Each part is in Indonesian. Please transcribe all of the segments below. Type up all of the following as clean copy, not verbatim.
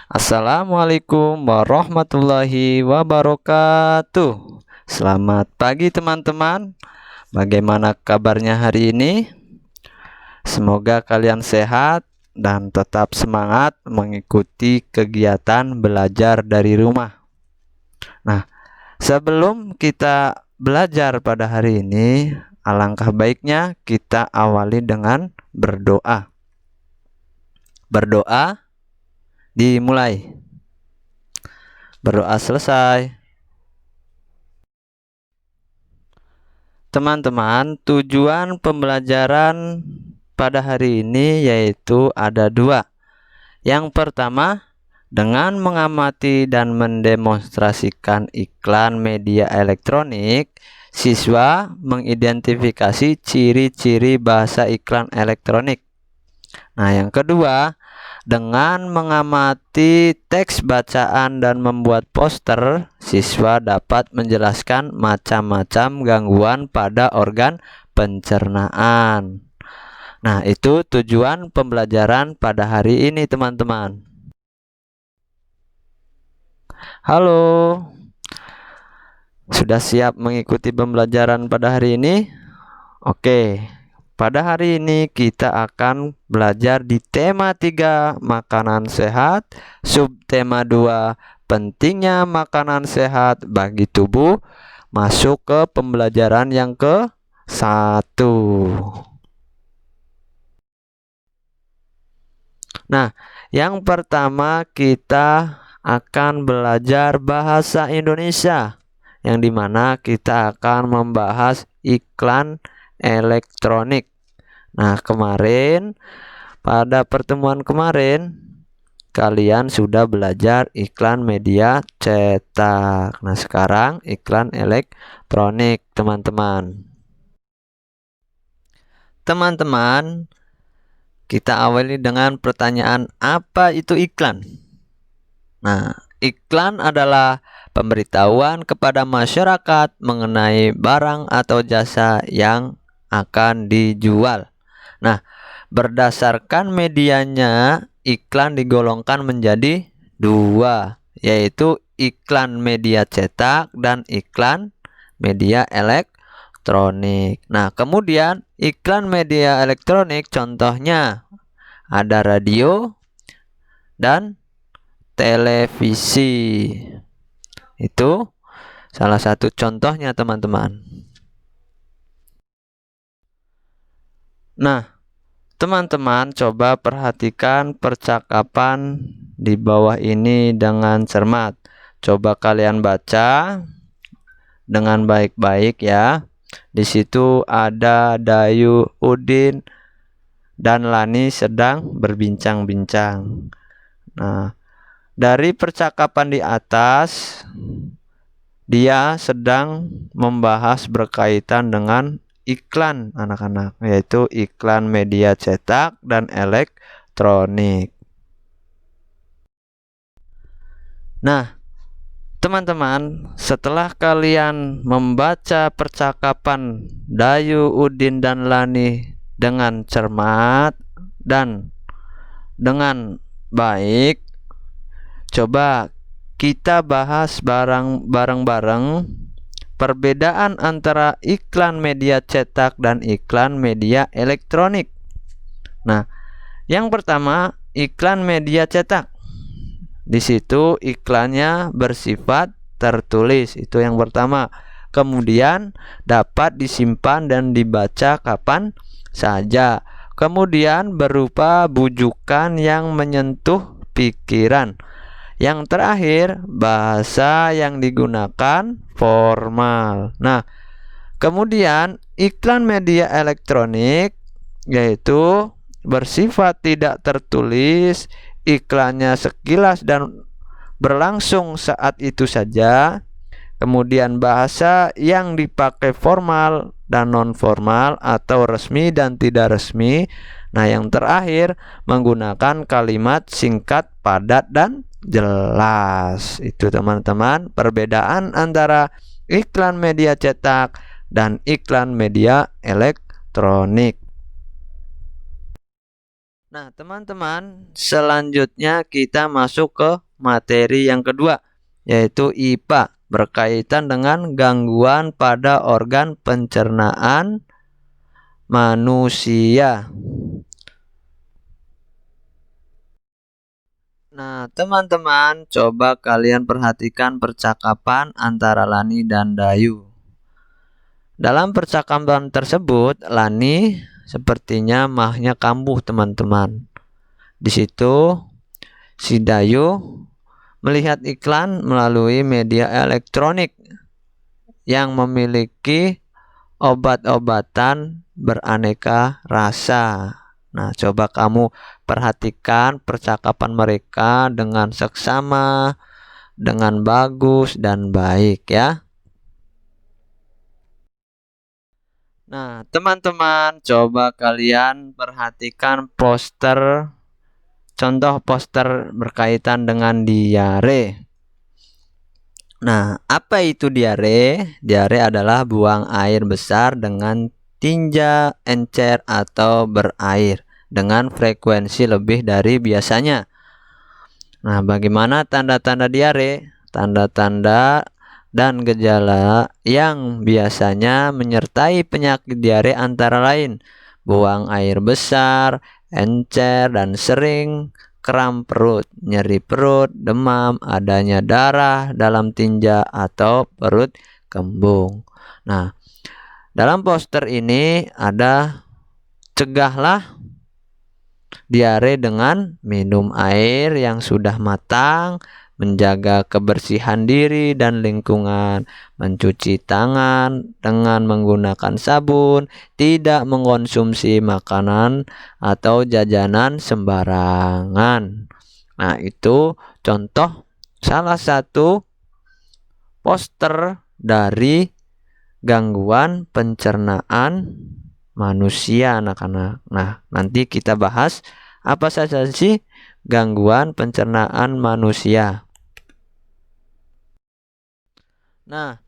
Assalamualaikum warahmatullahi wabarakatuh. Selamat pagi teman-teman. Bagaimana kabarnya hari ini? Semoga kalian sehat dan tetap semangat mengikuti kegiatan belajar dari rumah. Nah, sebelum kita belajar pada hari ini, alangkah baiknya kita awali dengan berdoa. Berdoa dimulai. Berdoa selesai. Teman-teman, tujuan pembelajaran pada hari ini yaitu ada dua. Yang pertama, dengan mengamati dan mendemonstrasikan iklan media elektronik, siswa mengidentifikasi ciri-ciri bahasa iklan elektronik. Nah, yang kedua, dengan mengamati teks bacaan dan membuat poster, siswa dapat menjelaskan macam-macam gangguan pada organ pencernaan. Nah, itu tujuan pembelajaran pada hari ini, teman-teman. Halo, sudah siap mengikuti pembelajaran pada hari ini? Oke. Pada hari ini kita akan belajar di tema 3 makanan sehat, subtema 2 pentingnya makanan sehat bagi tubuh, masuk ke pembelajaran yang ke-1. Nah, yang pertama kita akan belajar bahasa Indonesia, yang dimana kita akan membahas iklan elektronik. Nah, pada pertemuan kemarin kalian sudah belajar iklan media cetak. Nah, sekarang iklan elektronik, teman-teman. Teman-teman, kita awali dengan pertanyaan, apa itu iklan? Nah, iklan adalah pemberitahuan kepada masyarakat mengenai barang atau jasa yang akan dijual. Nah, berdasarkan medianya, iklan digolongkan menjadi dua, yaitu iklan media cetak dan iklan media elektronik. Nah, kemudian iklan media elektronik contohnya ada radio dan televisi. Itu salah satu contohnya, teman-teman. Nah, teman-teman coba perhatikan percakapan di bawah ini dengan cermat. Coba kalian baca dengan baik-baik ya. Di situ ada Dayu, Udin, dan Lani sedang berbincang-bincang. Nah, dari percakapan di atas, dia sedang membahas berkaitan dengan iklan anak-anak, yaitu iklan media cetak dan elektronik. Nah, teman-teman, setelah kalian membaca percakapan Dayu, Udin, dan Lani dengan cermat dan dengan baik, coba kita bahas bareng-bareng perbedaan antara iklan media cetak dan iklan media elektronik. Nah, yang pertama, iklan media cetak. Di situ iklannya bersifat tertulis, itu yang pertama. Kemudian dapat disimpan dan dibaca kapan saja. Kemudian berupa bujukan yang menyentuh pikiran. Yang terakhir, bahasa yang digunakan formal. Nah, kemudian iklan media elektronik yaitu bersifat tidak tertulis, iklannya sekilas dan berlangsung saat itu saja. Kemudian bahasa yang dipakai formal dan non formal atau resmi dan tidak resmi. Nah, yang terakhir menggunakan kalimat singkat, padat, dan jelas. Itu, teman-teman, perbedaan antara iklan media cetak dan iklan media elektronik. Nah, teman-teman, selanjutnya kita masuk ke materi yang kedua, yaitu IPA, berkaitan dengan gangguan pada organ pencernaan manusia. Nah, teman-teman, coba kalian perhatikan percakapan antara Lani dan Dayu. Dalam percakapan tersebut, Lani sepertinya mahnya kambuh, teman-teman. Di situ, si Dayu melihat iklan melalui media elektronik yang memiliki obat-obatan beraneka rasa. Nah, coba kamu perhatikan percakapan mereka dengan seksama, dengan bagus dan baik ya. Nah, teman-teman, coba kalian perhatikan contoh poster berkaitan dengan diare. Nah, apa itu diare? Diare adalah buang air besar dengan tinja, encer, atau berair dengan frekuensi lebih dari biasanya. Nah, bagaimana tanda-tanda diare? Tanda-tanda dan gejala yang biasanya menyertai penyakit diare antara lain buang air besar, encer, dan sering, kram perut, nyeri perut, demam, adanya darah dalam tinja atau perut kembung. Nah, dalam poster ini ada cegahlah diare dengan minum air yang sudah matang, menjaga kebersihan diri dan lingkungan, mencuci tangan dengan menggunakan sabun, tidak mengkonsumsi makanan atau jajanan sembarangan. Nah, itu contoh salah satu poster dari gangguan pencernaan manusia, anak-anak. Nah, nanti kita bahas apa saja sih gangguan pencernaan manusia. Nah,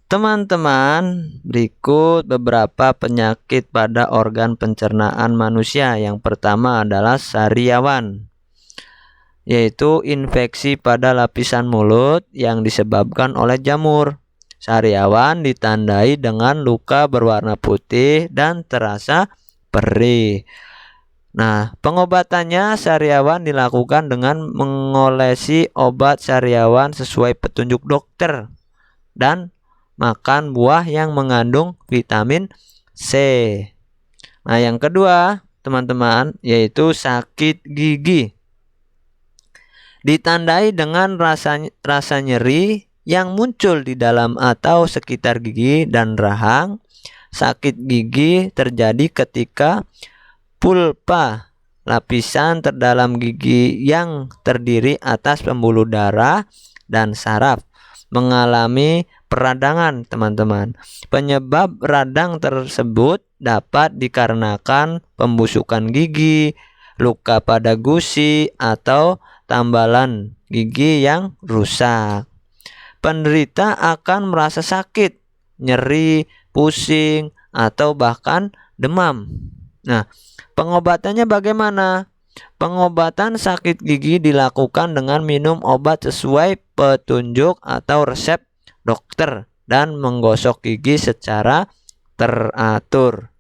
teman-teman, berikut beberapa penyakit pada organ pencernaan manusia. Yang pertama adalah sariawan, yaitu infeksi pada lapisan mulut yang disebabkan oleh jamur. Sariawan ditandai dengan luka berwarna putih dan terasa perih. Nah, pengobatannya sariawan dilakukan dengan mengolesi obat sariawan sesuai petunjuk dokter dan makan buah yang mengandung vitamin C. Nah, yang kedua, teman-teman, yaitu sakit gigi. Ditandai dengan rasa nyeri yang muncul di dalam atau sekitar gigi dan rahang. Sakit gigi terjadi ketika pulpa, lapisan terdalam gigi yang terdiri atas pembuluh darah dan saraf, mengalami peradangan, teman-teman. Penyebab radang tersebut dapat dikarenakan pembusukan gigi, luka pada gusi, atau tambalan gigi yang rusak. Penderita akan merasa sakit, nyeri, pusing, atau bahkan demam. Nah, pengobatannya bagaimana? Pengobatan sakit gigi dilakukan dengan minum obat sesuai petunjuk atau resep dokter dan menggosok gigi secara teratur.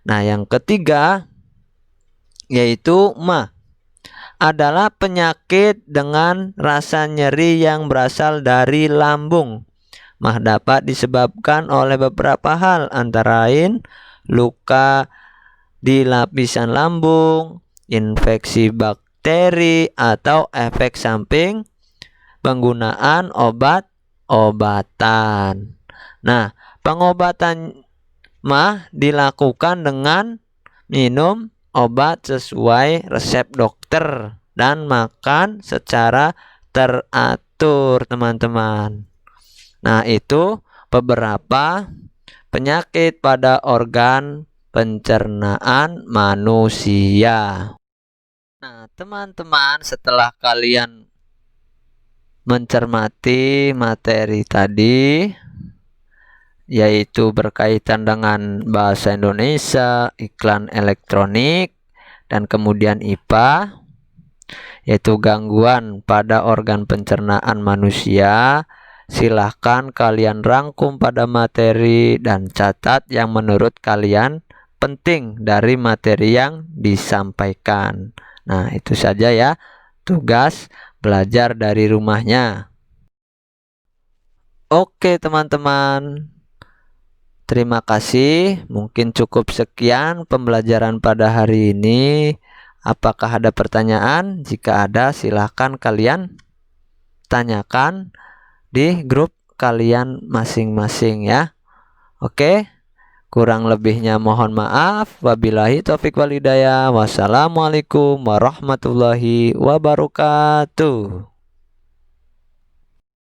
Nah, yang ketiga yaitu MA adalah penyakit dengan rasa nyeri yang berasal dari lambung. MA dapat disebabkan oleh beberapa hal, antara lain luka di lapisan lambung, infeksi bakteri, atau efek samping penggunaan obat-obatan. Nah, pengobatan MA dilakukan dengan minum obat sesuai resep dokter dan makan secara teratur, teman-teman. Nah, itu beberapa penyakit pada organ pencernaan manusia. Nah, teman-teman, setelah kalian mencermati materi tadi, yaitu berkaitan dengan bahasa Indonesia, iklan elektronik, dan kemudian IPA, yaitu gangguan pada organ pencernaan manusia. Silahkan kalian rangkum pada materi dan catat yang menurut kalian penting dari materi yang disampaikan. Nah, itu saja ya tugas belajar dari rumahnya. Oke teman-teman, terima kasih. Mungkin cukup sekian pembelajaran pada hari ini. Apakah ada pertanyaan? Jika ada, silahkan kalian tanyakan di grup kalian masing-masing ya. Oke, kurang lebihnya mohon maaf. Wabillahi taufik wal hidayah. Wassalamualaikum warahmatullahi wabarakatuh.